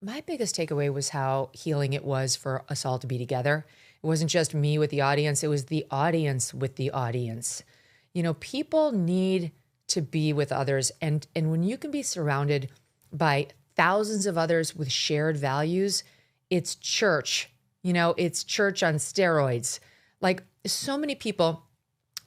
My biggest takeaway was how healing it was for us all to be together. It wasn't just me with the audience, it was the audience with the audience. People need to be with others. And when you can be surrounded by thousands of others with shared values, it's church. It's church on steroids. Like so many people,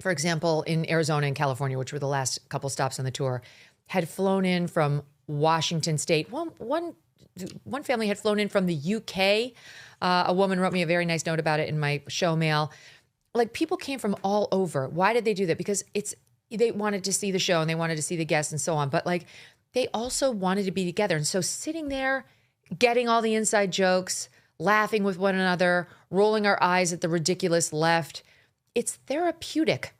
for example, in Arizona and California, which were the last couple stops on the tour, had flown in from Washington State. One family had flown in from the UK. A woman wrote me a very nice note about it in my show mail. Like people came from all over. Why did they do that? Because they wanted to see the show and they wanted to see the guests and so on. But like they also wanted to be together. And so sitting there, getting all the inside jokes, laughing with one another, rolling our eyes at the ridiculous left, it's therapeutic.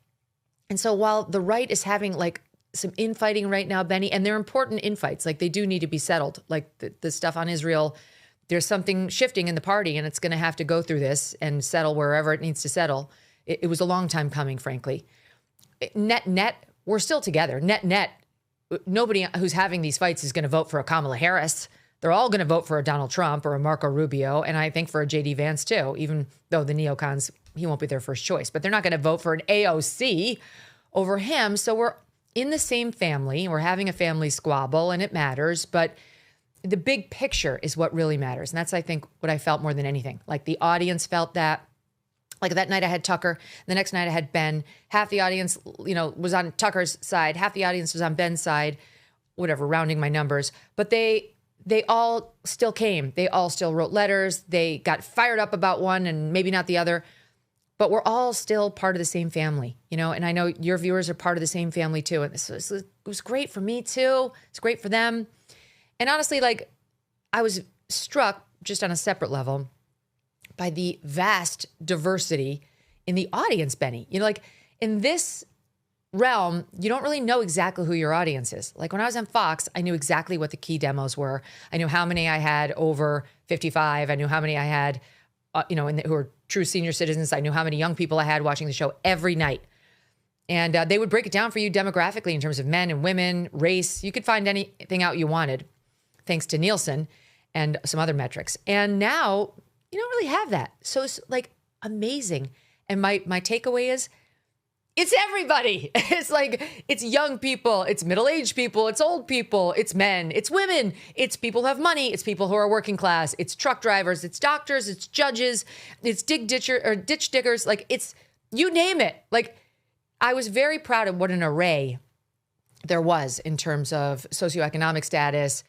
And so while the right is having like some infighting right now, Benny, and they're important infights, like they do need to be settled, like the stuff on Israel, there's something shifting in the party and it's going to have to go through this and settle wherever it needs to settle. It was a long time coming, frankly. Net, we're still together. Net, nobody who's having these fights is going to vote for a Kamala Harris. They're all going to vote for a Donald Trump or a Marco Rubio, and I think for a J.D. Vance too, even though the neocons, he won't be their first choice. But they're not going to vote for an AOC over him. So we're in the same family. We're having a family squabble, and it matters. But the big picture is what really matters. And that's, I think, what I felt more than anything. Like the audience felt that. Like that night I had Tucker. The next night I had Ben. Half the audience, was on Tucker's side. Half the audience was on Ben's side. Whatever, rounding my numbers. But they all still came. They all still wrote letters. They got fired up about one and maybe not the other. But we're all still part of the same family, and I know your viewers are part of the same family too. And it was great for me too. It's great for them. And honestly, like I was struck just on a separate level by the vast diversity in the audience, Benny. Like in this realm, you don't really know exactly who your audience is. Like when I was on Fox, I knew exactly what the key demos were. I knew how many I had over 55. I knew how many I had, who are true senior citizens. I knew how many young people I had watching the show every night. And they would break it down for you demographically in terms of men and women, race. You could find anything out you wanted, thanks to Nielsen and some other metrics. And now you don't really have that. So it's like amazing. And my takeaway is it's everybody. It's like, it's young people, it's middle-aged people, it's old people, it's men, it's women, it's people who have money, it's people who are working class, it's truck drivers, it's doctors, it's judges, it's ditch diggers. Like it's, you name it. Like I was very proud of what an array there was in terms of socioeconomic status,